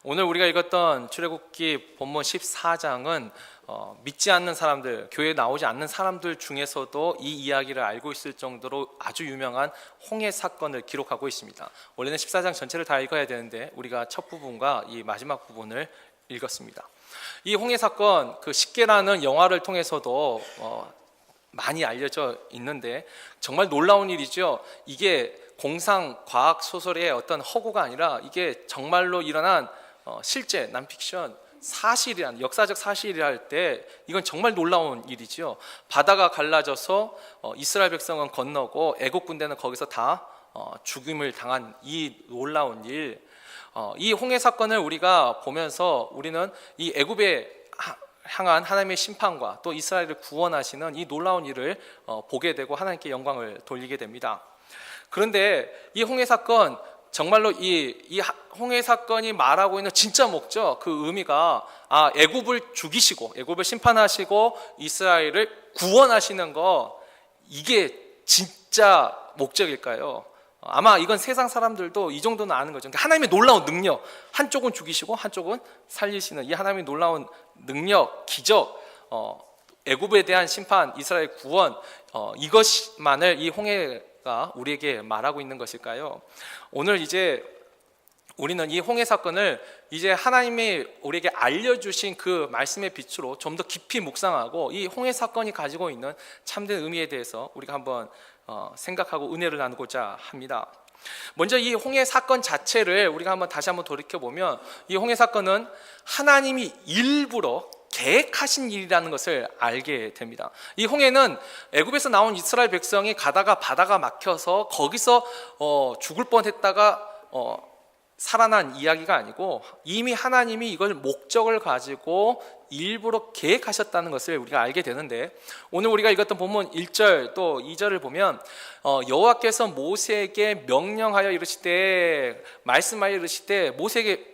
오늘 우리가 읽었던 출애굽기 본문 14장은 믿지 않는 사람들, 교회에 나오지 않는 사람들 중에서도 이 이야기를 알고 있을 정도로 아주 유명한 홍해 사건을 기록하고 있습니다. 원래는 14장 전체를 다 읽어야 되는데 우리가 첫 부분과 이 마지막 부분을 읽었습니다. 이 홍해 사건, 그 십계라는 영화를 통해서도 많이 알려져 있는데 정말 놀라운 일이죠. 이게 공상 과학 소설의 어떤 허구가 아니라 이게 정말로 일어난 실제 난픽션 사실이란 역사적 사실이라 할 때 이건 정말 놀라운 일이죠. 바다가 갈라져서 이스라엘 백성은 건너고 애국 군대는 거기서 다 죽임을 당한 이 놀라운 일, 이 홍해 사건을 우리가 보면서 우리는 이 애굽에 향한 하나님의 심판과 또 이스라엘을 구원하시는 이 놀라운 일을 보게 되고 하나님께 영광을 돌리게 됩니다. 그런데 이 홍해 사건, 정말로 이 홍해 사건이 말하고 있는 진짜 목적, 그 의미가 애굽을 죽이시고 애굽을 심판하시고 이스라엘을 구원하시는 거, 이게 진짜 목적일까요? 아마 이건 세상 사람들도 이 정도는 아는 거죠. 그러니까 하나님의 놀라운 능력, 한쪽은 죽이시고 한쪽은 살리시는 이 하나님의 놀라운 능력, 기적, 애굽에 대한 심판, 이스라엘 구원, 이것만을 이 홍해가 우리에게 말하고 있는 것일까요? 오늘 이제 우리는 이 홍해 사건을 이제 하나님이 우리에게 알려주신 그 말씀의 빛으로 좀 더 깊이 묵상하고 이 홍해 사건이 가지고 있는 참된 의미에 대해서 우리가 한번 생각하고 은혜를 나누고자 합니다. 먼저 이 홍해 사건 자체를 우리가 다시 한번 돌이켜보면 이 홍해 사건은 하나님이 일부러 계획하신 일이라는 것을 알게 됩니다. 이 홍해는 애굽에서 나온 이스라엘 백성이 가다가 바다가 막혀서 거기서 죽을 뻔했다가 살아난 이야기가 아니고 이미 하나님이 이걸 목적을 가지고 일부러 계획하셨다는 것을 우리가 알게 되는데, 오늘 우리가 읽었던 본문 1절 또 2절을 보면 여호와께서 모세에게 명령하여 이르시되, 말씀하여 이르시되 모세에게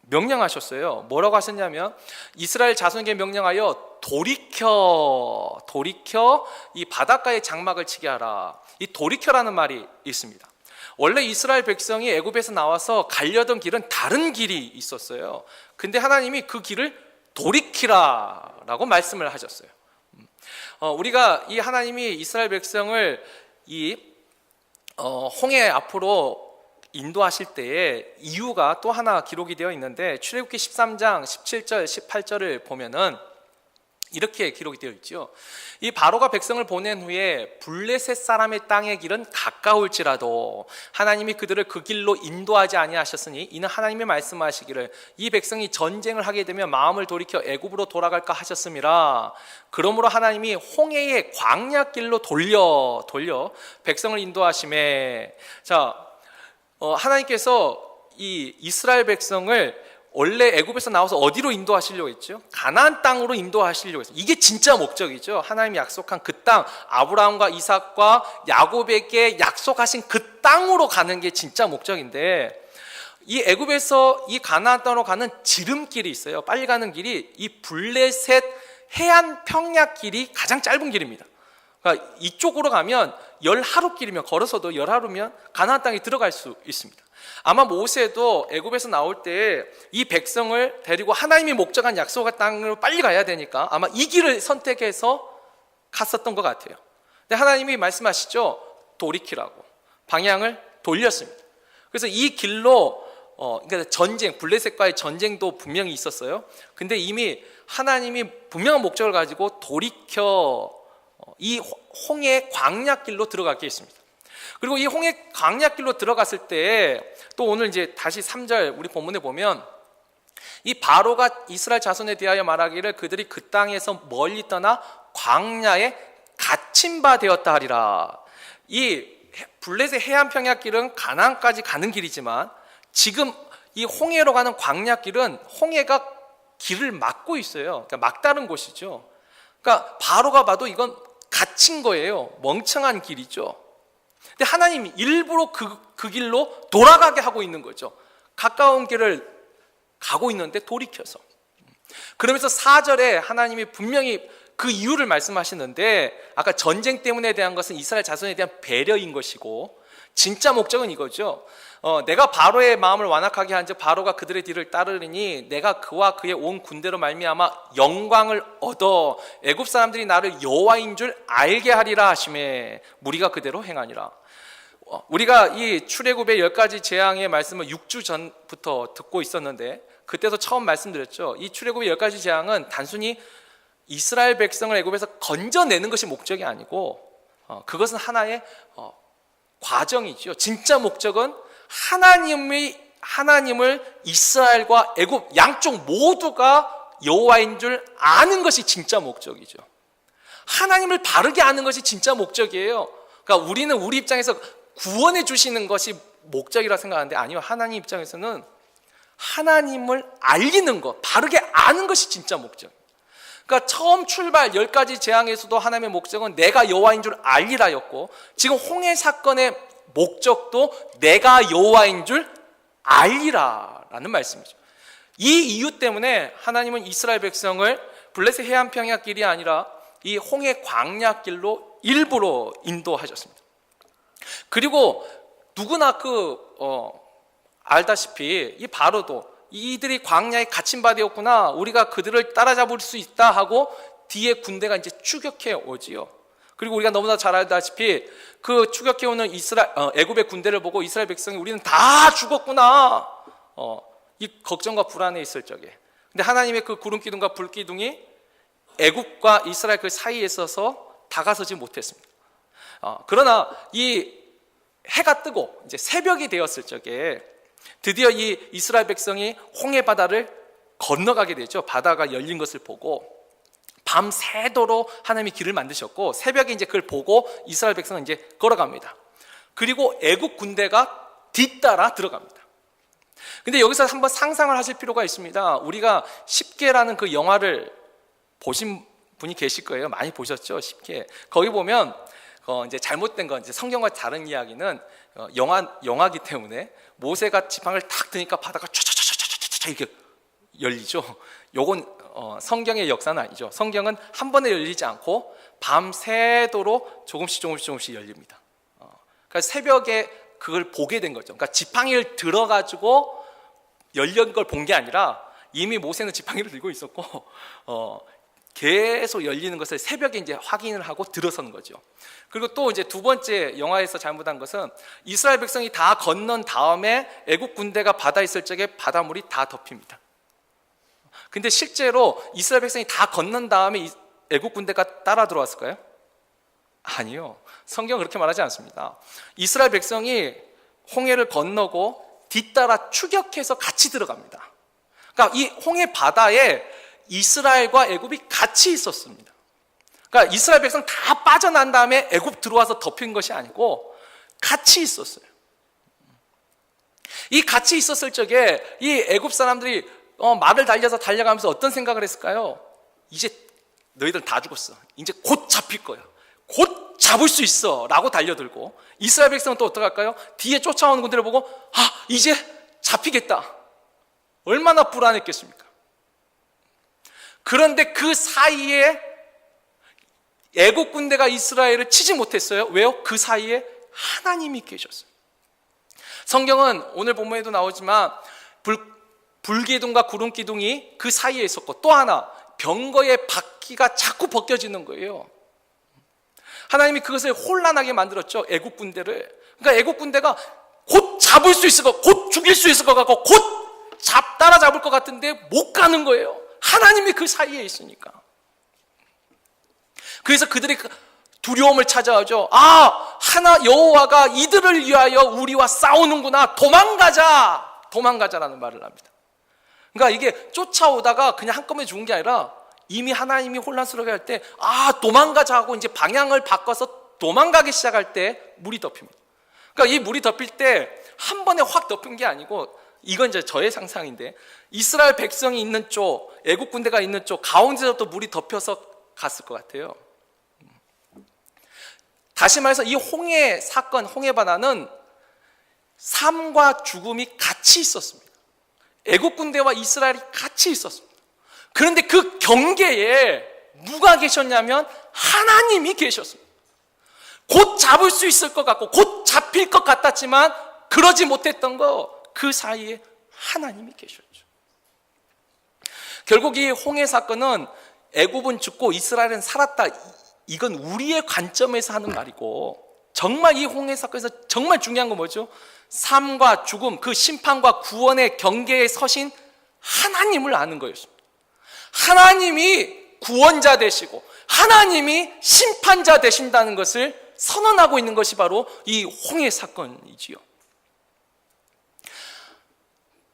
명령하셨어요. 뭐라고 하셨냐면 이스라엘 자손에게 명령하여 돌이켜 이 바닷가에 장막을 치게 하라. 이 돌이켜라는 말이 있습니다. 원래 이스라엘 백성이 애굽에서 나와서 가려던 길은 다른 길이 있었어요. 근데 하나님이 그 길을 돌이키라라고 말씀을 하셨어요. 우리가 이 하나님이 이스라엘 백성을 이 홍해 앞으로 인도하실 때에 이유가 또 하나 기록이 되어 있는데, 출애굽기 13장 17절 18절을 보면은 이렇게 기록이 되어 있죠. 이 바로가 백성을 보낸 후에 블레셋 사람의 땅의 길은 가까울지라도 하나님이 그들을 그 길로 인도하지 아니하셨으니 이는 하나님이 말씀하시기를 이 백성이 전쟁을 하게 되면 마음을 돌이켜 애굽으로 돌아갈까 하셨음이라. 그러므로 하나님이 홍해의 광야길로 돌려 백성을 인도하심에, 하나님께서 이 이스라엘 백성을 원래 애굽에서 나와서 어디로 인도하시려고 했죠? 가나안 땅으로 인도하시려고 했어요. 이게 진짜 목적이죠. 하나님이 약속한 그 땅, 아브라함과 이삭과 야곱에게 약속하신 그 땅으로 가는 게 진짜 목적인데, 이 애굽에서 이 가나안 땅으로 가는 지름길이 있어요. 빨리 가는 길이 이 블레셋 해안 평야길이 가장 짧은 길입니다. 그러니까 이쪽으로 가면 10하루길이면, 걸어서도 10하루면 가나안 땅에 들어갈 수 있습니다. 아마 모세도 애굽에서 나올 때 이 백성을 데리고 하나님이 목적한 약속의 땅으로 빨리 가야 되니까 아마 이 길을 선택해서 갔었던 것 같아요. 근데 하나님이 말씀하시죠. 돌이키라고 방향을 돌렸습니다. 그래서 이 길로 그러니까 전쟁, 블레셋과의 전쟁도 분명히 있었어요. 근데 이미 하나님이 분명한 목적을 가지고 돌이켜 이 홍해 광야길로 들어가게 했습니다. 그리고 이 홍해 광야길로 들어갔을 때 또 오늘 이제 다시 3절 우리 본문에 보면 이 바로가 이스라엘 자손에 대하여 말하기를 그들이 그 땅에서 멀리 떠나 광야에 갇힌 바 되었다 하리라. 이 블레셋 해안 평야길은 가나안까지 가는 길이지만 지금 이 홍해로 가는 광야길은 홍해가 길을 막고 있어요. 그러니까 막다른 곳이죠. 그러니까 바로가 봐도 이건 갇힌 거예요. 멍청한 길이죠. 근데 하나님이 일부러 그 길로 돌아가게 하고 있는 거죠. 가까운 길을 가고 있는데 돌이켜서. 그러면서 4절에 하나님이 분명히 그 이유를 말씀하시는데, 아까 전쟁 때문에 대한 것은 이스라엘 자손에 대한 배려인 것이고, 진짜 목적은 이거죠. 내가 바로의 마음을 완악하게 한즉 바로가 그들의 뒤를 따르리니 내가 그와 그의 온 군대로 말미암아 영광을 얻어 애굽 사람들이 나를 여호와인 줄 알게 하리라 하시매 무리가 그대로 행하니라. 우리가 이 출애굽의 10가지 재앙의 말씀을 6주 전부터 듣고 있었는데 그때도 처음 말씀드렸죠. 이 출애굽의 10가지 재앙은 단순히 이스라엘 백성을 애굽에서 건져내는 것이 목적이 아니고 그것은 하나의 과정이죠. 진짜 목적은 하나님을 이스라엘과 애굽 양쪽 모두가 여호와인 줄 아는 것이 진짜 목적이죠. 하나님을 바르게 아는 것이 진짜 목적이에요. 그러니까 우리는 우리 입장에서 구원해 주시는 것이 목적이라 생각하는데 아니요. 하나님 입장에서는 하나님을 알리는 것, 바르게 아는 것이 진짜 목적. 그러니까 처음 출발 10가지 재앙에서도 하나님의 목적은 내가 여호와인 줄 알리라였고 지금 홍해 사건의 목적도 내가 여호와인 줄 알리라라는 말씀이죠. 이 이유 때문에 하나님은 이스라엘 백성을 블레셋 해안 평야 길이 아니라 이 홍해 광야 길로 일부러 인도하셨습니다. 그리고 누구나 알다시피 이 바로도 이들이 광야에 갇힌 바 되었구나, 우리가 그들을 따라잡을 수 있다 하고 뒤에 군대가 이제 추격해 오지요. 그리고 우리가 너무나 잘 알다시피 그 추격해 오는 애굽의 군대를 보고 이스라엘 백성이 우리는 다 죽었구나, 이 걱정과 불안에 있을 적에, 근데 하나님의 그 구름 기둥과 불 기둥이 애굽과 이스라엘 그 사이에 있어서 다가서지 못했습니다. 그러나 이 해가 뜨고 이제 새벽이 되었을 적에 드디어 이 이스라엘 백성이 홍해 바다를 건너가게 되죠. 바다가 열린 것을 보고 밤새도록 하나님이 길을 만드셨고 새벽에 이제 그걸 보고 이스라엘 백성은 이제 걸어갑니다. 그리고 애국 군대가 뒤따라 들어갑니다. 근데 여기서 한번 상상을 하실 필요가 있습니다. 우리가 10계라는 그 영화를 보신 분이 계실 거예요. 많이 보셨죠? 10계. 거기 보면 이제 잘못된 건 이제 성경과 다른 이야기는 영화기 때문에 모세가 지팡이를 탁 드니까 바다가 촤촤촤촤촤 이렇게 열리죠. 요건 성경의 역사는 아니죠. 성경은 한 번에 열리지 않고 밤새도록 조금씩 열립니다. 그러니까 새벽에 그걸 보게 된 거죠. 그러니까 지팡이를 들어가지고 열린 걸 본 게 아니라 이미 모세는 지팡이를 들고 있었고 계속 열리는 것을 새벽에 이제 확인을 하고 들어서는 거죠. 그리고 또 이제 두 번째 영화에서 잘못한 것은 이스라엘 백성이 다 건넌 다음에 애국 군대가 바다에 있을 적에 바닷물이 다 덮입니다. 근데 실제로 이스라엘 백성이 다 건넌 다음에 애국 군대가 따라 들어왔을까요? 아니요. 성경은 그렇게 말하지 않습니다. 이스라엘 백성이 홍해를 건너고 뒤따라 추격해서 같이 들어갑니다. 그러니까 이 홍해 바다에 이스라엘과 애굽이 같이 있었습니다. 그러니까 이스라엘 백성 다 빠져난 다음에 애굽 들어와서 덮인 것이 아니고 같이 있었어요. 이 같이 있었을 적에 이 애굽 사람들이 말을 달려서 달려가면서 어떤 생각을 했을까요? 이제 너희들 다 죽었어. 이제 곧 잡힐 거야. 곧 잡을 수 있어 라고 달려들고, 이스라엘 백성은 또 어떡할까요? 뒤에 쫓아오는 군대를 보고 이제 잡히겠다. 얼마나 불안했겠습니까? 그런데 그 사이에 애국 군대가 이스라엘을 치지 못했어요. 왜요? 그 사이에 하나님이 계셨어요. 성경은 오늘 본문에도 나오지만 불기둥과 구름기둥이 그 사이에 있었고, 또 하나 병거의 바퀴가 자꾸 벗겨지는 거예요. 하나님이 그것을 혼란하게 만들었죠. 애국 군대를. 그러니까 애국 군대가 곧 잡을 수 있을 것, 곧 죽일 수 있을 것 같고 곧 따라잡을 것 같은데 못 가는 거예요. 하나님이 그 사이에 있으니까. 그래서 그들이 두려움을 찾아오죠. 여호와가 이들을 위하여 우리와 싸우는구나. 도망가자라는 말을 합니다. 그러니까 이게 쫓아오다가 그냥 한꺼번에 죽은 게 아니라 이미 하나님이 혼란스럽게 할 때 도망가자 하고 이제 방향을 바꿔서 도망가기 시작할 때 물이 덮입니다. 그러니까 이 물이 덮일 때 한 번에 확 덮인 게 아니고, 이건 이제 저의 상상인데, 이스라엘 백성이 있는 쪽, 애국 군대가 있는 쪽 가운데서부터 물이 덮여서 갔을 것 같아요. 다시 말해서 이 홍해 사건, 홍해 바다는 삶과 죽음이 같이 있었습니다. 애국 군대와 이스라엘이 같이 있었습니다. 그런데 그 경계에 누가 계셨냐면 하나님이 계셨습니다. 곧 잡을 수 있을 것 같고 곧 잡힐 것 같았지만 그러지 못했던 거, 그 사이에 하나님이 계셨죠. 결국 이 홍해 사건은 애굽은 죽고 이스라엘은 살았다, 이건 우리의 관점에서 하는 말이고, 정말 이 홍해 사건에서 정말 중요한 건 뭐죠? 삶과 죽음, 그 심판과 구원의 경계에 서신 하나님을 아는 거였습니다. 하나님이 구원자 되시고 하나님이 심판자 되신다는 것을 선언하고 있는 것이 바로 이 홍해 사건이지요.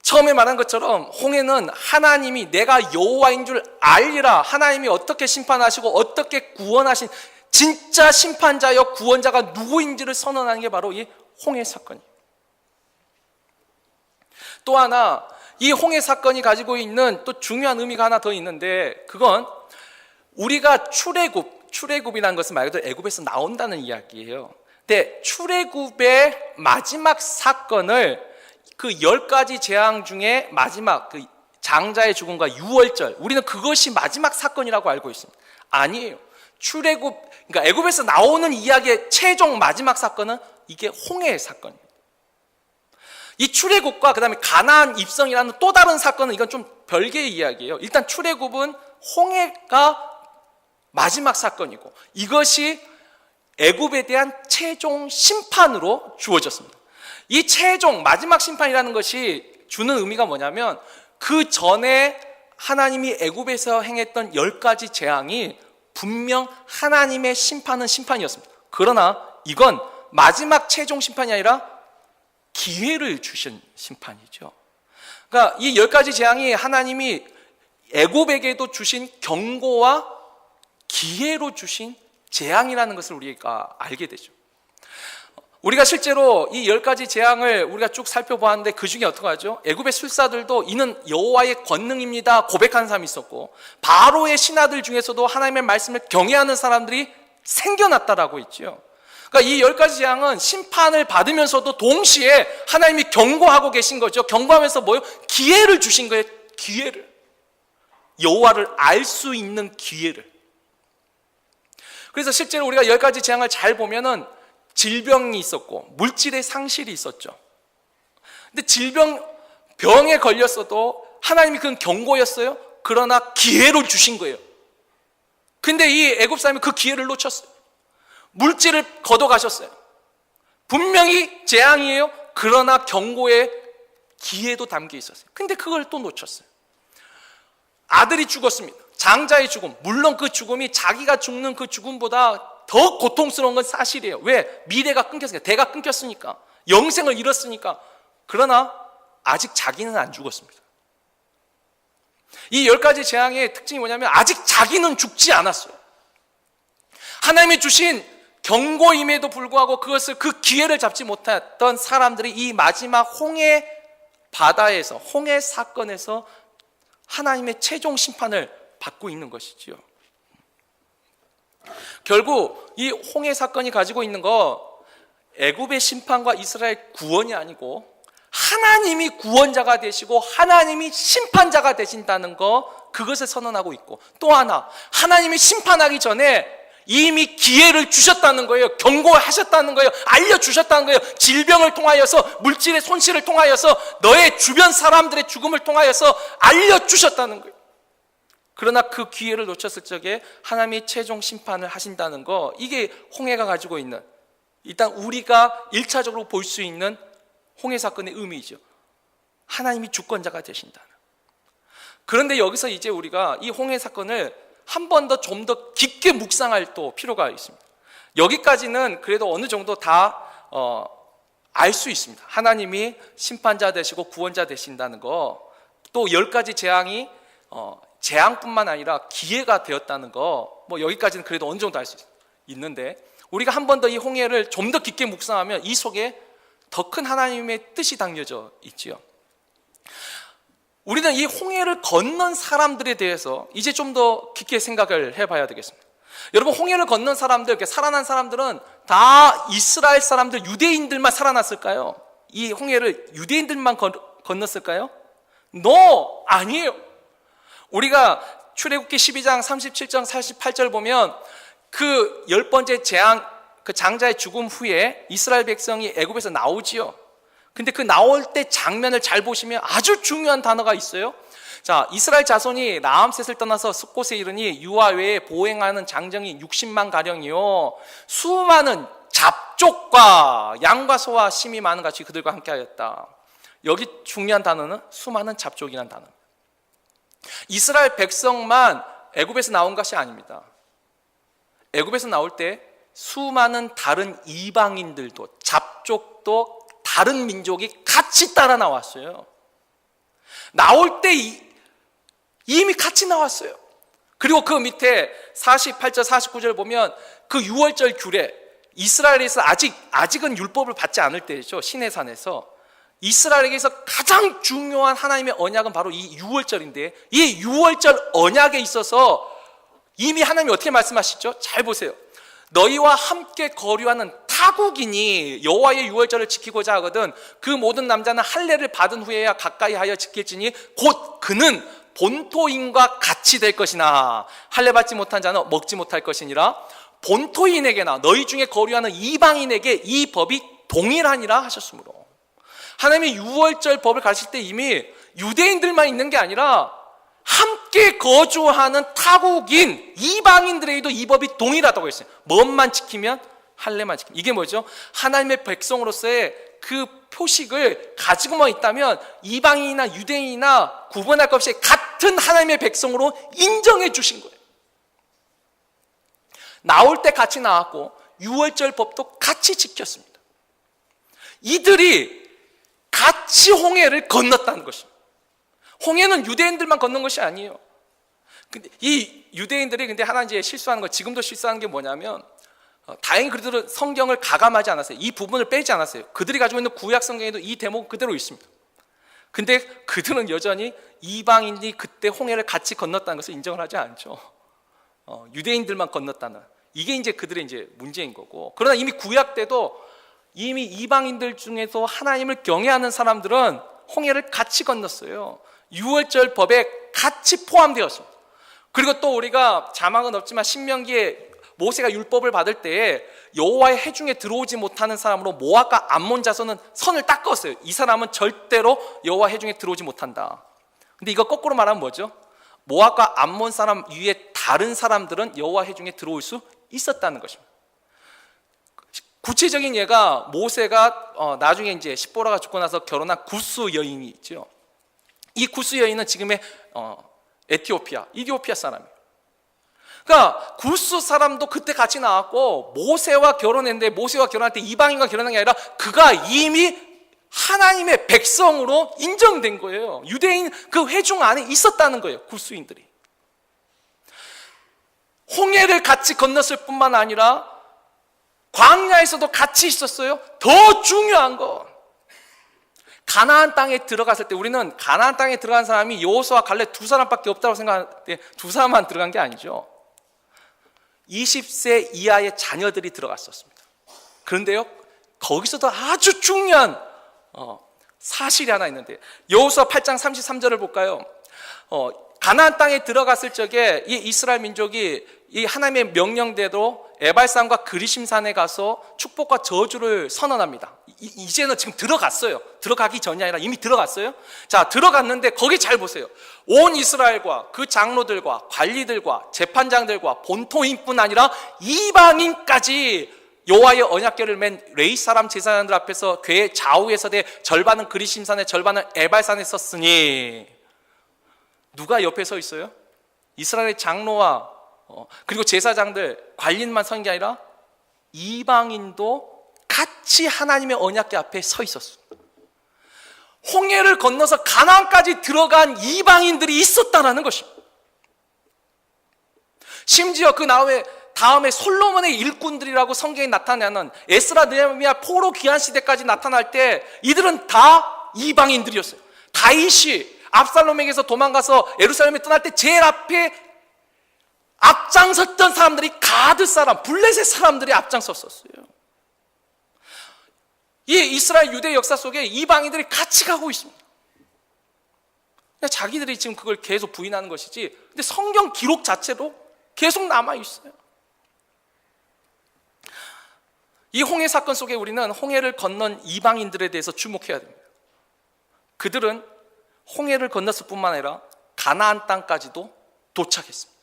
처음에 말한 것처럼 홍해는 하나님이 내가 여호와인 줄 알리라, 하나님이 어떻게 심판하시고 어떻게 구원하신 진짜 심판자여 구원자가 누구인지를 선언하는 게 바로 이 홍해 사건이에요. 또 하나, 이 홍해 사건이 가지고 있는 또 중요한 의미가 하나 더 있는데, 그건 우리가 출애굽이라는 것은 말 그대로 애굽에서 나온다는 이야기예요. 근데 출애굽의 마지막 사건을 그 10가지 재앙 중에 마지막 그 장자의 죽음과 유월절, 우리는 그것이 마지막 사건이라고 알고 있습니다. 아니에요. 그러니까 애굽에서 나오는 이야기의 최종 마지막 사건은 이게 홍해의 사건입니다. 이 출애굽과 그다음에 가나안 입성이라는 또 다른 사건은 이건 좀 별개의 이야기예요. 일단 출애굽은 홍해가 마지막 사건이고, 이것이 애굽에 대한 최종 심판으로 주어졌습니다. 이 최종 마지막 심판이라는 것이 주는 의미가 뭐냐면, 그 전에 하나님이 애굽에서 행했던 10가지 재앙이 분명 하나님의 심판은 심판이었습니다. 그러나 이건 마지막 최종 심판이 아니라 기회를 주신 심판이죠. 그러니까 이 10가지 재앙이 하나님이 애굽에게도 주신 경고와 기회로 주신 재앙이라는 것을 우리가 알게 되죠. 우리가 실제로 이 10가지 재앙을 우리가 쭉 살펴보았는데, 그 중에 어떻게 하죠? 애굽의 술사들도 이는 여호와의 권능입니다 고백하는 사람이 있었고, 바로의 신하들 중에서도 하나님의 말씀을 경외하는 사람들이 생겨났다라고 있죠. 그러니까 이 10가지 재앙은 심판을 받으면서도 동시에 하나님이 경고하고 계신 거죠. 경고하면서 뭐요? 기회를 주신 거예요. 기회를. 여호와를 알 수 있는 기회를. 그래서 실제로 우리가 10가지 재앙을 잘 보면은 질병이 있었고 물질의 상실이 있었죠. 근데 병에 걸렸어도 하나님이 그건 경고였어요. 그러나 기회를 주신 거예요. 근데 이 애굽 사람이 그 기회를 놓쳤어요. 물질을 걷어가셨어요. 분명히 재앙이에요. 그러나 경고의 기회도 담겨 있었어요. 근데 그걸 또 놓쳤어요. 아들이 죽었습니다. 장자의 죽음. 물론 그 죽음이 자기가 죽는 그 죽음보다 더 고통스러운 건 사실이에요. 왜? 미래가 끊겼으니까, 대가 끊겼으니까, 영생을 잃었으니까. 그러나 아직 자기는 안 죽었습니다. 이 10가지 재앙의 특징이 뭐냐면, 아직 자기는 죽지 않았어요. 하나님이 주신 경고임에도 불구하고 그것을, 그 기회를 잡지 못했던 사람들이 이 마지막 홍해 바다에서, 홍해 사건에서 하나님의 최종 심판을 받고 있는 것이지요. 결국 이 홍해 사건이 가지고 있는 거, 애굽의 심판과 이스라엘 구원이 아니고 하나님이 구원자가 되시고 하나님이 심판자가 되신다는 거, 그것을 선언하고 있고, 또 하나, 하나님이 심판하기 전에 이미 기회를 주셨다는 거예요. 경고하셨다는 거예요. 알려주셨다는 거예요. 질병을 통하여서, 물질의 손실을 통하여서, 너의 주변 사람들의 죽음을 통하여서 알려주셨다는 거예요. 그러나 그 기회를 놓쳤을 적에 하나님이 최종 심판을 하신다는 거, 이게 홍해가 가지고 있는, 일단 우리가 1차적으로 볼 수 있는 홍해 사건의 의미이죠. 하나님이 주권자가 되신다는. 그런데 여기서 이제 우리가 이 홍해 사건을 한 번 더 좀 더 깊게 묵상할 또 필요가 있습니다. 여기까지는 그래도 어느 정도 다 알 수 있습니다. 하나님이 심판자 되시고 구원자 되신다는 거, 또 10가지 재앙이 재앙뿐만 아니라 기회가 되었다는 거, 뭐 여기까지는 그래도 어느 정도 알 수 있는데, 우리가 한 번 더 이 홍해를 좀 더 깊게 묵상하면 이 속에 더 큰 하나님의 뜻이 담겨져 있지요. 우리는 이 홍해를 건넌 사람들에 대해서 이제 좀 더 깊게 생각을 해봐야 되겠습니다. 여러분, 홍해를 건넌 사람들, 이렇게 살아난 사람들은 다 이스라엘 사람들, 유대인들만 살아났을까요? 이 홍해를 유대인들만 건넜을까요? No! 아니에요. 우리가 출애굽기 12장 37장 48절 보면 그 10번째 재앙, 그 장자의 죽음 후에 이스라엘 백성이 애굽에서 나오지요. 근데 그 나올 때 장면을 잘 보시면 아주 중요한 단어가 있어요. 자, 이스라엘 자손이 라암셋을 떠나서 숫곳에 이르니 유아 외에 보행하는 장정이 60만 가량이요 수많은 잡족과 양과 소와 심이 많은 같이 그들과 함께하였다. 여기 중요한 단어는 수많은 잡족이라는 단어. 이스라엘 백성만 애굽에서 나온 것이 아닙니다. 애굽에서 나올 때 수많은 다른 이방인들도 잡족도 다른 민족이 같이 따라 나왔어요. 나올 때 이미 같이 나왔어요. 그리고 그 밑에 48절 49절 보면 그 유월절 규례, 이스라엘에서 아직은 율법을 받지 않을 때죠. 시내산에서 이스라엘에게서 가장 중요한 하나님의 언약은 바로 이 유월절인데, 이 유월절 언약에 있어서 이미 하나님이 어떻게 말씀하시죠? 잘 보세요. 너희와 함께 거류하는 타국인이 여호와의 유월절을 지키고자 하거든 그 모든 남자는 할례를 받은 후에야 가까이 하여 지킬지니 곧 그는 본토인과 같이 될 것이나 할례 받지 못한 자는 먹지 못할 것이니라. 본토인에게나 너희 중에 거류하는 이방인에게 이 법이 동일하니라 하셨으므로, 하나님이 유월절 법을 가르칠 때 이미 유대인들만 있는 게 아니라 함께 거주하는 타국인 이방인들에게도 이 법이 동일하다고 했어요. 뭐만 지키면? 할례만 지키면. 이게 뭐죠? 하나님의 백성으로서의 그 표식을 가지고만 있다면 이방인이나 유대인이나 구분할 것 없이 같은 하나님의 백성으로 인정해 주신 거예요. 나올 때 같이 나왔고 유월절 법도 같이 지켰습니다. 이들이 같이 홍해를 건넜다는 것입니다. 홍해는 유대인들만 건넌 것이 아니에요. 근데 이 유대인들이 근데 하나 이제 실수하는 거, 지금도 실수하는 게 뭐냐면, 다행히 그들은 성경을 가감하지 않았어요. 이 부분을 빼지 않았어요. 그들이 가지고 있는 구약 성경에도 이 대목은 그대로 있습니다. 근데 그들은 여전히 이방인이 그때 홍해를 같이 건넜다는 것을 인정을 하지 않죠. 유대인들만 건넜다는, 이게 이제 그들의 이제 문제인 거고. 그러나 이미 구약 때도 이미 이방인들 중에서 하나님을 경외하는 사람들은 홍해를 같이 건넜어요. 유월절 법에 같이 포함되었습니다. 그리고 또 우리가 자막은 없지만 신명기에 모세가 율법을 받을 때에 여호와의 회중에 들어오지 못하는 사람으로 모압과 암몬 자손은 선을 딱 그었어요. 이 사람은 절대로 여호와 회중에 들어오지 못한다. 근데 이거 거꾸로 말하면 뭐죠? 모압과 암몬 사람 위에 다른 사람들은 여호와 회중에 들어올 수 있었다는 것입니다. 구체적인 예가 모세가 나중에 이제 십보라가 죽고 나서 결혼한 구스 여인이 있죠. 이 구스 여인은 지금의 이디오피아 사람이에요. 그러니까 구스 사람도 그때 같이 나왔고 모세와 결혼했는데, 모세와 결혼할 때 이방인과 결혼한 게 아니라 그가 이미 하나님의 백성으로 인정된 거예요. 유대인 그 회중 안에 있었다는 거예요. 구스인들이. 홍해를 같이 건넜을 뿐만 아니라 광야에서도 같이 있었어요. 더 중요한 건 가나안 땅에 들어갔을 때, 우리는 가나안 땅에 들어간 사람이 여호수아와 갈렙 두 사람밖에 없다고 생각하는데 두 사람만 들어간 게 아니죠. 20세 이하의 자녀들이 들어갔었습니다. 그런데요, 거기서도 아주 중요한 사실이 하나 있는데, 여호수아 8장 33절을 볼까요? 가나안 땅에 들어갔을 적에 이 이스라엘 민족이 이 하나님의 명령대로 에발산과 그리심산에 가서 축복과 저주를 선언합니다. 이제는 지금 들어갔어요. 들어가기 전이 아니라 이미 들어갔어요. 자, 들어갔는데 거기 잘 보세요. 온 이스라엘과 그 장로들과 관리들과 재판장들과 본토인뿐 아니라 이방인까지 여호와의 언약궤를 맨 레위 사람 제사장들 앞에서 궤 좌우에 서되 절반은 그리심산에 절반은 에발산에 섰으니, 누가 옆에 서 있어요? 이스라엘의 장로와 그리고 제사장들, 관리만 선 게 아니라 이방인도 같이 하나님의 언약궤 앞에 서 있었어요. 홍해를 건너서 가나안까지 들어간 이방인들이 있었다는 것입니다. 심지어 그 다음에 솔로몬의 일꾼들이라고 성경에 나타나는 에스라, 느헤미야 포로 귀환 시대까지 나타날 때 이들은 다 이방인들이었어요. 다윗이 압살롬에게서 도망가서 예루살렘에 떠날 때 제일 앞에 앞장섰던 사람들이 가드 사람, 블레셋 사람들이 앞장섰었어요. 이 이스라엘 유대 역사 속에 이방인들이 같이 가고 있습니다. 자기들이 지금 그걸 계속 부인하는 것이지, 근데 성경 기록 자체도 계속 남아 있어요. 이 홍해 사건 속에 우리는 홍해를 건넌 이방인들에 대해서 주목해야 됩니다. 그들은 홍해를 건넜을 뿐만 아니라 가나안 땅까지도 도착했습니다.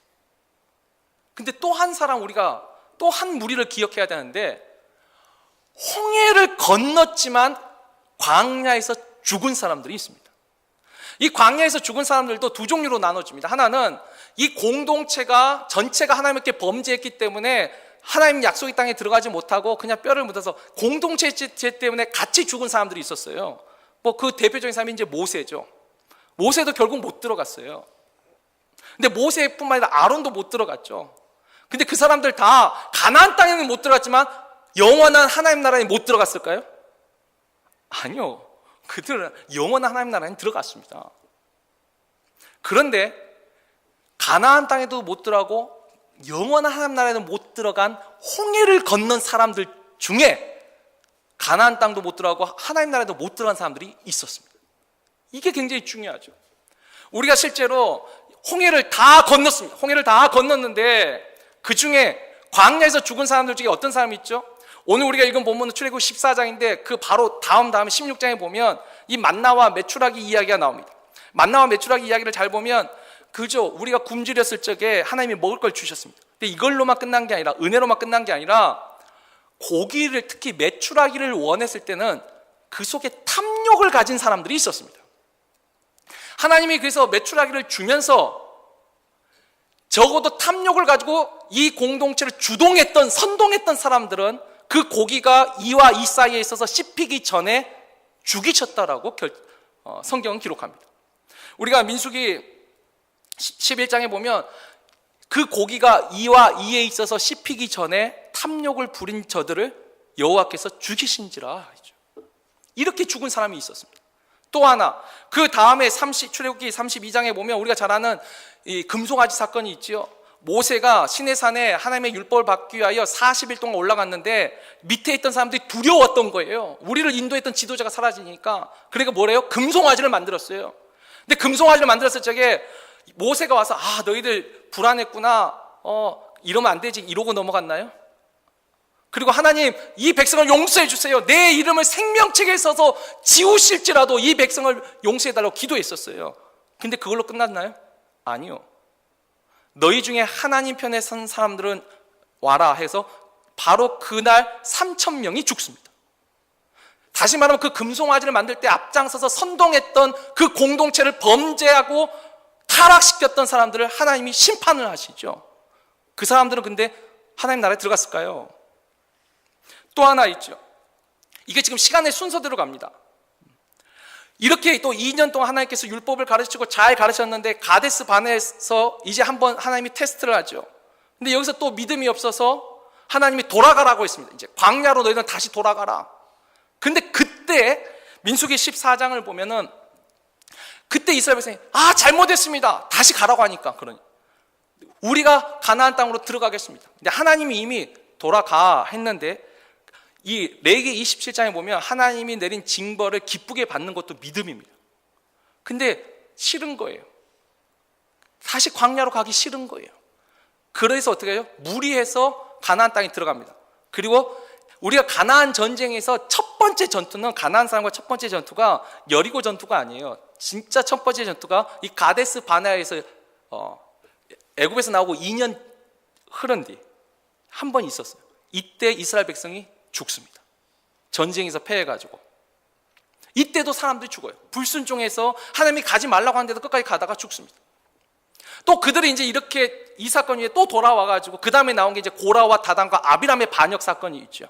근데 또 한 사람, 우리가 또 한 무리를 기억해야 되는데, 홍해를 건넜지만 광야에서 죽은 사람들이 있습니다. 이 광야에서 죽은 사람들도 두 종류로 나눠집니다. 하나는 이 공동체가 전체가 하나님께 범죄했기 때문에 하나님 약속의 땅에 들어가지 못하고 그냥 뼈를 묻어서 공동체 죄 때문에 같이 죽은 사람들이 있었어요. 뭐 그 대표적인 사람이 이제 모세죠. 모세도 결국 못 들어갔어요. 근데 모세뿐만 아니라 아론도 못 들어갔죠. 근데 그 사람들 다 가나안 땅에는 못 들어갔지만 영원한 하나님 나라에 못 들어갔을까요? 아니요. 그들은 영원한 하나님 나라에 들어갔습니다. 그런데 가나안 땅에도 못 들어가고 영원한 하나님 나라에는 못 들어간 홍해를 건넌 사람들 중에 가나안 땅도 못 들어가고 하나님 나라에도 못 들어간 사람들이 있었습니다. 이게 굉장히 중요하죠. 우리가 실제로 홍해를 다 건넜습니다. 홍해를 다 건넜는데 그 중에 광야에서 죽은 사람들 중에 어떤 사람이 있죠? 오늘 우리가 읽은 본문은 출애굽 14장인데 그 바로 다음에 16장에 보면 이 만나와 메추라기 이야기가 나옵니다. 만나와 메추라기 이야기를 잘 보면 그저 우리가 굶주렸을 적에 하나님이 먹을 걸 주셨습니다. 근데 이걸로만 끝난 게 아니라, 은혜로만 끝난 게 아니라 고기를, 특히 메추라기를 원했을 때는 그 속에 탐욕을 가진 사람들이 있었습니다. 하나님이 그래서 메추라기를 주면서 적어도 탐욕을 가지고 이 공동체를 주동했던, 선동했던 사람들은 그 고기가 이와 이 사이에 있어서 씹히기 전에 죽이셨다라고 성경은 기록합니다. 우리가 민수기 11장에 보면 그 고기가 이와 이에 있어서 씹히기 전에 탐욕을 부린 저들을 여호와께서 죽이신지라 했죠. 이렇게 죽은 사람이 있었습니다. 또 하나, 그 다음에 출애굽기 32장에 보면 우리가 잘 아는 이 금송아지 사건이 있죠. 모세가 시내산에 하나님의 율법을 받기 위하여 40일 동안 올라갔는데 밑에 있던 사람들이 두려웠던 거예요. 우리를 인도했던 지도자가 사라지니까. 그러니까 뭐래요? 금송아지를 만들었어요. 근데 금송아지를 만들었을 적에 모세가 와서 너희들 불안했구나, 이러면 안 되지, 이러고 넘어갔나요? 그리고 하나님, 이 백성을 용서해 주세요, 내 이름을 생명책에 써서 지우실지라도 이 백성을 용서해 달라고 기도했었어요. 근데 그걸로 끝났나요? 아니요. 너희 중에 하나님 편에 선 사람들은 와라 해서 바로 그날 3,000명이 죽습니다. 다시 말하면 그 금송아지를 만들 때 앞장서서 선동했던 그 공동체를 범죄하고 타락시켰던 사람들을 하나님이 심판을 하시죠. 그 사람들은 근데 하나님 나라에 들어갔을까요? 또 하나 있죠. 이게 지금 시간의 순서대로 갑니다. 이렇게 또 2년 동안 하나님께서 율법을 가르치고 잘 가르쳤는데 가데스 바네에서 이제 한번 하나님이 테스트를 하죠. 근데 여기서 또 믿음이 없어서 하나님이 돌아가라고 했습니다. 이제 광야로 너희는 다시 돌아가라. 근데 그때 민수기 14장을 보면은 그때 이스라엘 백성이 잘못했습니다, 다시 가라고 하니까, 그러니 우리가 가나안 땅으로 들어가겠습니다. 근데 하나님이 이미 돌아가 했는데 이 레위기 27장에 보면 하나님이 내린 징벌을 기쁘게 받는 것도 믿음입니다. 근데 싫은 거예요. 다시 광야로 가기 싫은 거예요. 그래서 어떻게 해요? 무리해서 가나안 땅에 들어갑니다. 그리고 우리가 가나안 전쟁에서 첫 번째 전투는, 가나안 사람과 첫 번째 전투가 여리고 전투가 아니에요. 진짜 첫 번째 전투가 이 가데스 바네아에서 애굽에서 나오고 2년 흐른 뒤 한 번 있었어요. 이때 이스라엘 백성이 죽습니다. 전쟁에서 패해가지고. 이때도 사람들이 죽어요. 불순종해서 하나님이 가지 말라고 하는데도 끝까지 가다가 죽습니다. 또 그들이 이제 이렇게 이 사건 위에 또 돌아와가지고 그 다음에 나온 게 이제 고라와 다단과 아비람의 반역 사건이 있죠.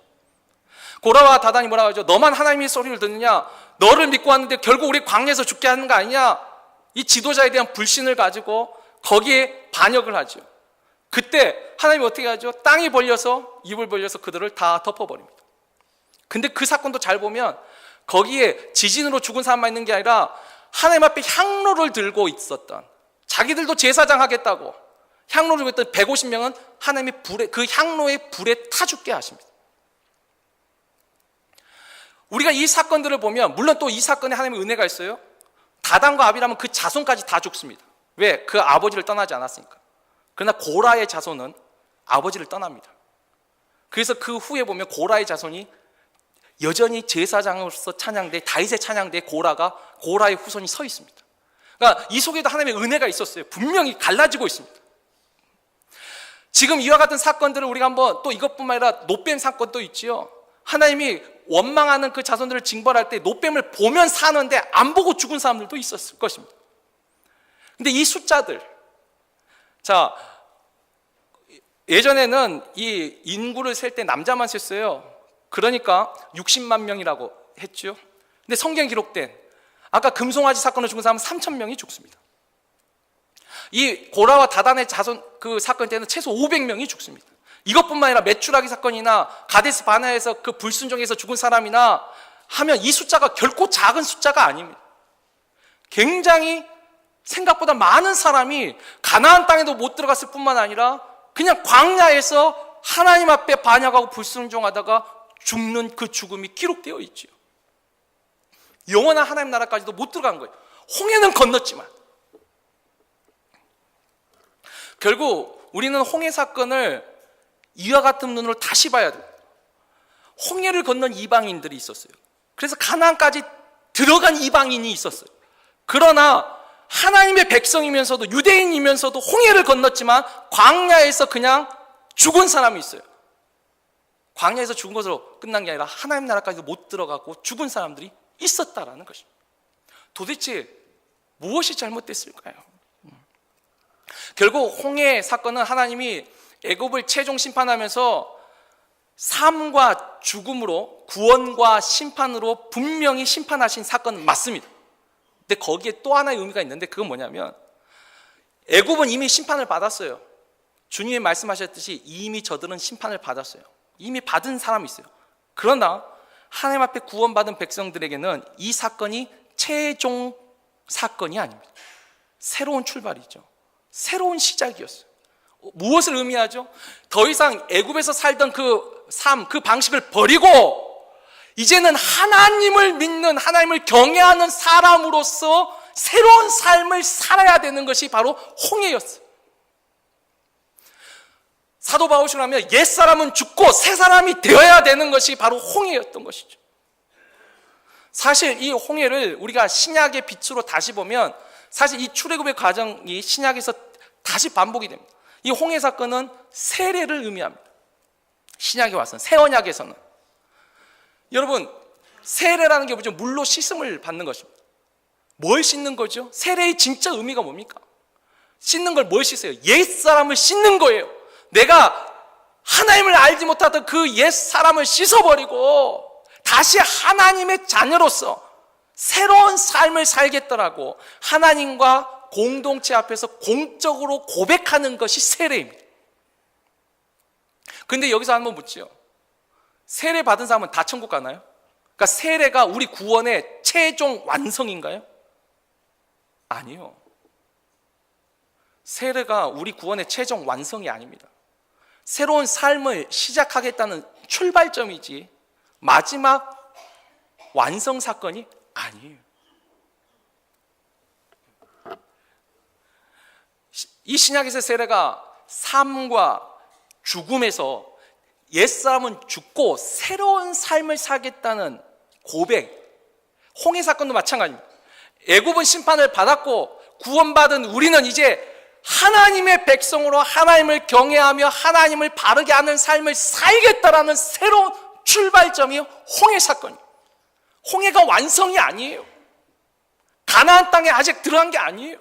고라와 다단이 뭐라고 하죠? 너만 하나님의 소리를 듣느냐? 너를 믿고 왔는데 결국 우리 광야에서 죽게 하는 거 아니냐? 이 지도자에 대한 불신을 가지고 거기에 반역을 하죠. 그때 하나님이 어떻게 하죠? 땅이 벌려서, 입을 벌려서 그들을 다 덮어버립니다. 근데 그 사건도 잘 보면 거기에 지진으로 죽은 사람만 있는 게 아니라 하나님 앞에 향로를 들고 있었던, 자기들도 제사장 하겠다고 향로를 들고 있던 150명은 하나님의 불에, 그 향로의 불에 타 죽게 하십니다. 우리가 이 사건들을 보면, 물론 또 이 사건에 하나님의 은혜가 있어요. 다단과 아비람은 그 자손까지 다 죽습니다. 왜? 그 아버지를 떠나지 않았으니까. 그러나 고라의 자손은 아버지를 떠납니다. 그래서 그 후에 보면 고라의 자손이 여전히 제사장으로서 찬양대 다윗의 찬양대에 고라의 후손이 서 있습니다. 그러니까 이 속에도 하나님의 은혜가 있었어요. 분명히 갈라지고 있습니다. 지금 이와 같은 사건들을 우리가 한번 또 이것뿐만 아니라 노뱀 사건도 있지요. 하나님이 원망하는 그 자손들을 징벌할 때 노뱀을 보면 사는데 안 보고 죽은 사람들도 있었을 것입니다. 근데 이 숫자들, 자, 예전에는 이 인구를 셀 때 남자만 셌어요. 그러니까 60만 명이라고 했죠. 근데 성경에 기록된 아까 금송아지 사건을 죽은 사람은 3,000명이 죽습니다. 이 고라와 다단의 자손 그 사건 때는 최소 500명이 죽습니다. 이것뿐만 아니라 메추라기 사건이나 가데스 바네아에서 그 불순종에서 죽은 사람이나 하면 이 숫자가 결코 작은 숫자가 아닙니다. 굉장히 생각보다 많은 사람이 가나안 땅에도 못 들어갔을 뿐만 아니라 그냥 광야에서 하나님 앞에 반역하고 불순종하다가 죽는 그 죽음이 기록되어 있죠. 영원한 하나님 나라까지도 못 들어간 거예요. 홍해는 건넜지만 결국 우리는 홍해 사건을 이와 같은 눈으로 다시 봐야 돼요. 홍해를 건넌 이방인들이 있었어요. 그래서 가나안까지 들어간 이방인이 있었어요. 그러나 하나님의 백성이면서도 유대인이면서도 홍해를 건넜지만 광야에서 그냥 죽은 사람이 있어요. 광야에서 죽은 것으로 끝난 게 아니라 하나님 나라까지도 못 들어가고 죽은 사람들이 있었다라는 것입니다. 도대체 무엇이 잘못됐을까요? 결국 홍해 사건은 하나님이 애굽을 최종 심판하면서 삶과 죽음으로 구원과 심판으로 분명히 심판하신 사건은 맞습니다. 근데 거기에 또 하나의 의미가 있는데 그건 뭐냐면 애굽은 이미 심판을 받았어요. 주님이 말씀하셨듯이 이미 저들은 심판을 받았어요. 이미 받은 사람이 있어요. 그러나 하나님 앞에 구원받은 백성들에게는 이 사건이 최종 사건이 아닙니다. 새로운 출발이죠. 새로운 시작이었어요. 무엇을 의미하죠? 더 이상 애굽에서 살던 그 삶, 그 방식을 버리고 이제는 하나님을 믿는, 하나님을 경외하는 사람으로서 새로운 삶을 살아야 되는 것이 바로 홍해였어요. 사도 바울식으로 하면 옛사람은 죽고 새사람이 되어야 되는 것이 바로 홍해였던 것이죠. 사실 이 홍해를 우리가 신약의 빛으로 다시 보면 사실 이 출애굽의 과정이 신약에서 다시 반복이 됩니다. 이 홍해 사건은 세례를 의미합니다. 신약에 와서는, 새 언약에서는. 여러분, 세례라는 게 뭐죠? 물로 씻음을 받는 것입니다. 뭘 씻는 거죠? 세례의 진짜 의미가 뭡니까? 씻는 걸 뭘 씻어요? 옛사람을 씻는 거예요. 내가 하나님을 알지 못하던 그 옛사람을 씻어버리고 다시 하나님의 자녀로서 새로운 삶을 살겠더라고 하나님과 공동체 앞에서 공적으로 고백하는 것이 세례입니다. 근데 여기서 한번 묻지요. 세례 받은 사람은 다 천국 가나요? 그러니까 세례가 우리 구원의 최종 완성인가요? 아니요. 세례가 우리 구원의 최종 완성이 아닙니다. 새로운 삶을 시작하겠다는 출발점이지 마지막 완성 사건이 아니에요. 이 신약에서의 세례가 삶과 죽음에서 옛사람은 죽고 새로운 삶을 살겠다는 고백, 홍해 사건도 마찬가지입니다. 애굽은 심판을 받았고 구원받은 우리는 이제 하나님의 백성으로 하나님을 경외하며 하나님을 바르게 하는 삶을 살겠다라는 새로운 출발점이 홍해 사건이에요. 홍해가 완성이 아니에요. 가나안 땅에 아직 들어간 게 아니에요.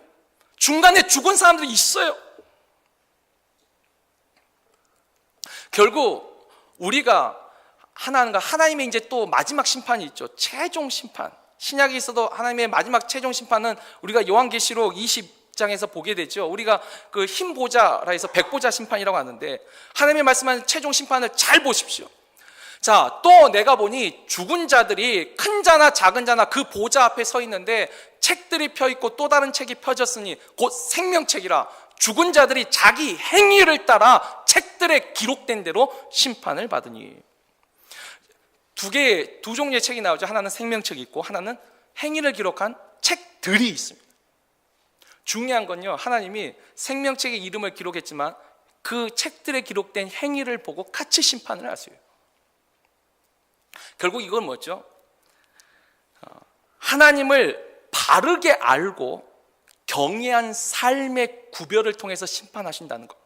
중간에 죽은 사람들이 있어요. 결국 우리가 하나님의 이제 또 마지막 심판이 있죠. 최종 심판. 신약에 있어도 하나님의 마지막 최종 심판은 우리가 요한계시록 20장에서 보게 되죠. 우리가 그 흰 보자라 해서 백보자 심판이라고 하는데 하나님의 말씀하는 최종 심판을 잘 보십시오. 자, 또 내가 보니 죽은 자들이 큰 자나 작은 자나 그 보좌 앞에 서 있는데 책들이 펴 있고 또 다른 책이 펴졌으니 곧 생명책이라 죽은 자들이 자기 행위를 따라 책들에 기록된 대로 심판을 받으니. 두 종류의 책이 나오죠. 하나는 생명책이 있고 하나는 행위를 기록한 책들이 있습니다. 중요한 건요, 하나님이 생명책에 이름을 기록했지만 그 책들에 기록된 행위를 보고 같이 심판을 하세요. 결국 이건 뭐죠? 하나님을 바르게 알고 경외한 삶의 구별을 통해서 심판하신다는 것.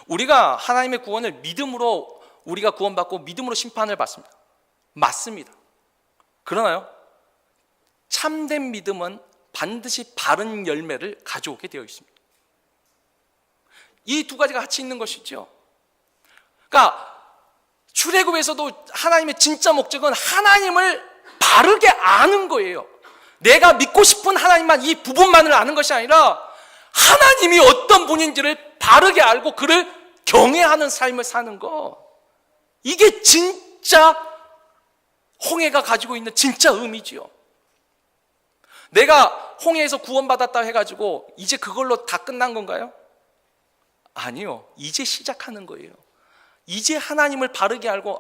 우리가 하나님의 구원을 믿음으로, 우리가 구원받고 믿음으로 심판을 받습니다. 맞습니다. 그러나요? 참된 믿음은 반드시 바른 열매를 가져오게 되어 있습니다. 이 두 가지가 같이 있는 것이죠. 그러니까 출애굽에서도 하나님의 진짜 목적은 하나님을 바르게 아는 거예요. 내가 믿고 싶은 하나님만, 이 부분만을 아는 것이 아니라 하나님이 어떤 분인지를 바르게 알고 그를 경외하는 삶을 사는 거. 이게 진짜 홍해가 가지고 있는 진짜 의미지요. 내가 홍해에서 구원받았다 해가지고 이제 그걸로 다 끝난 건가요? 아니요. 이제 시작하는 거예요. 이제 하나님을 바르게 알고,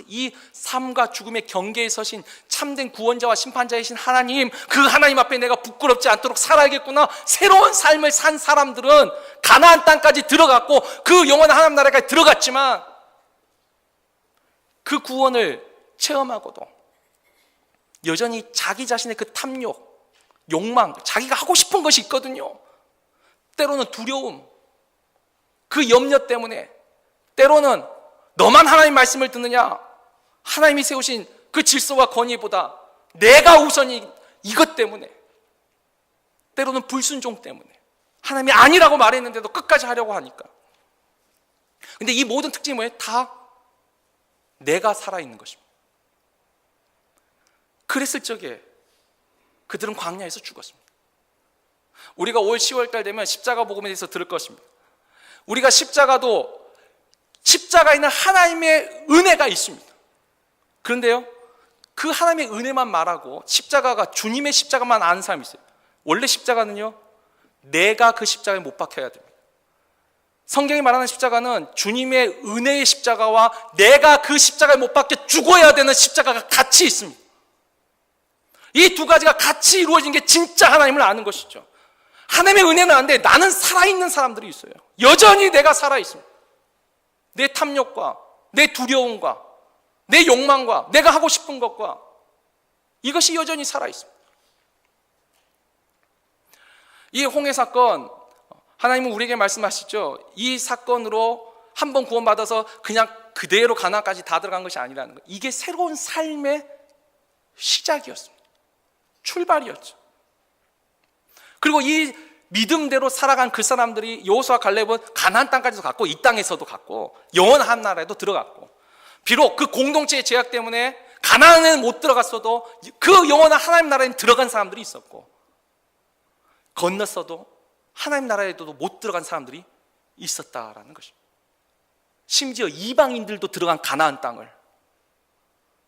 이 삶과 죽음의 경계에 서신 참된 구원자와 심판자이신 하나님, 그 하나님 앞에 내가 부끄럽지 않도록 살아야겠구나. 새로운 삶을 산 사람들은 가나안 땅까지 들어갔고 그 영원한 하나님 나라까지 들어갔지만 그 구원을 체험하고도 여전히 자기 자신의 그 탐욕, 욕망, 자기가 하고 싶은 것이 있거든요. 때로는 두려움, 그 염려 때문에, 때로는 너만 하나님 말씀을 듣느냐, 하나님이 세우신 그 질서와 권위보다 내가 우선이, 이것 때문에, 때로는 불순종 때문에 하나님이 아니라고 말했는데도 끝까지 하려고 하니까. 근데 이 모든 특징이 뭐예요? 다 내가 살아있는 것입니다. 그랬을 적에 그들은 광야에서 죽었습니다. 우리가 올 10월달 되면 십자가 복음에 대해서 들을 것입니다. 우리가 십자가에는 하나님의 은혜가 있습니다. 그런데요, 그 하나님의 은혜만 말하고 십자가가 주님의 십자가만 아는 사람이 있어요. 원래 십자가는요, 내가 그 십자가에 못 박혀야 됩니다. 성경이 말하는 십자가는 주님의 은혜의 십자가와 내가 그 십자가에 못 박혀 죽어야 되는 십자가가 같이 있습니다. 이 두 가지가 같이 이루어진 게 진짜 하나님을 아는 것이죠. 하나님의 은혜는 아는데 나는 살아있는 사람들이 있어요. 여전히 내가 살아있습니다. 내 탐욕과 내 두려움과 내 욕망과 내가 하고 싶은 것과 이것이 여전히 살아있습니다. 이 홍해 사건, 하나님은 우리에게 말씀하시죠. 이 사건으로 한 번 구원받아서 그냥 그대로 가나안까지 다 들어간 것이 아니라는 거예요. 이게 새로운 삶의 시작이었습니다. 출발이었죠. 그리고 이 믿음대로 살아간 그 사람들이, 여호수아 갈렙은 가나안 땅까지도 갔고 이 땅에서도 갔고 영원한 나라에도 들어갔고, 비록 그 공동체의 제약 때문에 가나안에는 못 들어갔어도 그 영원한 하나님 나라에 들어간 사람들이 있었고, 건넜어도 하나님 나라에도 못 들어간 사람들이 있었다라는 것입니다. 심지어 이방인들도 들어간 가나안 땅을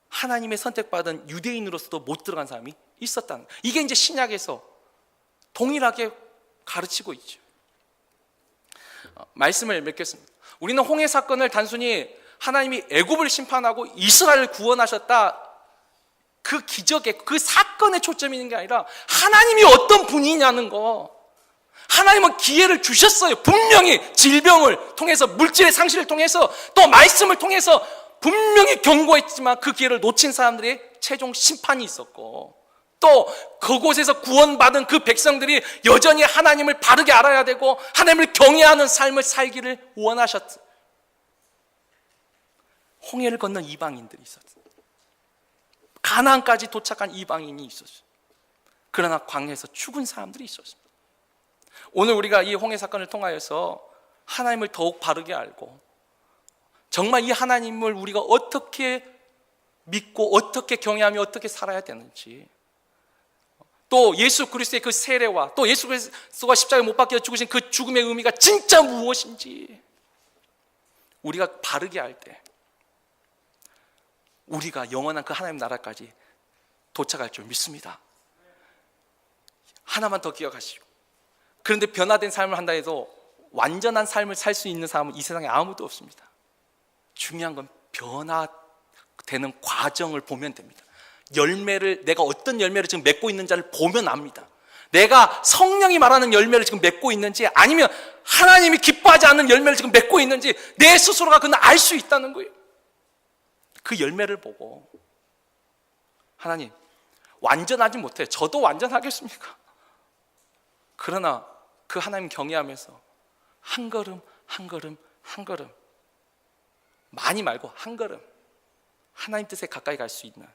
하나님의 선택받은 유대인으로서도 못 들어간 사람이 있었다는 거예요. 이게 이제 신약에서 동일하게 가르치고 있죠. 말씀을 맺겠습니다. 우리는 홍해 사건을 단순히 하나님이 애굽을 심판하고 이스라엘을 구원하셨다, 그 기적의 그 사건에 초점이 있는 게 아니라 하나님이 어떤 분이냐는 거. 하나님은 기회를 주셨어요. 분명히 질병을 통해서, 물질의 상실을 통해서, 또 말씀을 통해서 분명히 경고했지만 그 기회를 놓친 사람들의 최종 심판이 있었고, 또 그곳에서 구원받은 그 백성들이 여전히 하나님을 바르게 알아야 되고 하나님을 경외하는 삶을 살기를 원하셨어요. 홍해를 건넌 이방인들이 있었어요. 가나안까지 도착한 이방인이 있었어요. 그러나 광야에서 죽은 사람들이 있었습니다. 오늘 우리가 이 홍해 사건을 통하여서 하나님을 더욱 바르게 알고, 정말 이 하나님을 우리가 어떻게 믿고 어떻게 경외하며 어떻게 살아야 되는지, 또 예수 그리스도의 그 세례와 또 예수 그리스도가 십자가에 못 박혀 죽으신 그 죽음의 의미가 진짜 무엇인지 우리가 바르게 알 때 우리가 영원한 그 하나님 나라까지 도착할 줄 믿습니다. 하나만 더 기억하시고, 그런데 변화된 삶을 한다 해도 완전한 삶을 살 수 있는 사람은 이 세상에 아무도 없습니다. 중요한 건 변화되는 과정을 보면 됩니다. 열매를, 내가 어떤 열매를 지금 맺고 있는지를 보면 압니다. 내가 성령이 말하는 열매를 지금 맺고 있는지, 아니면 하나님이 기뻐하지 않는 열매를 지금 맺고 있는지 내 스스로가 그건 알 수 있다는 거예요. 그 열매를 보고 하나님, 완전하지 못해. 저도 완전하겠습니까? 그러나 그 하나님 경외하면서 한 걸음 한 걸음 한 걸음, 많이 말고 한 걸음 하나님 뜻에 가까이 갈 수 있는,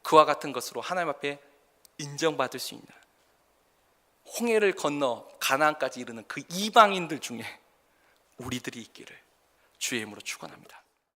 그와 같은 것으로 하나님 앞에 인정받을 수 있는, 홍해를 건너 가나안까지 이르는 그 이방인들 중에 우리들이 있기를 주의 이름으로 축원합니다.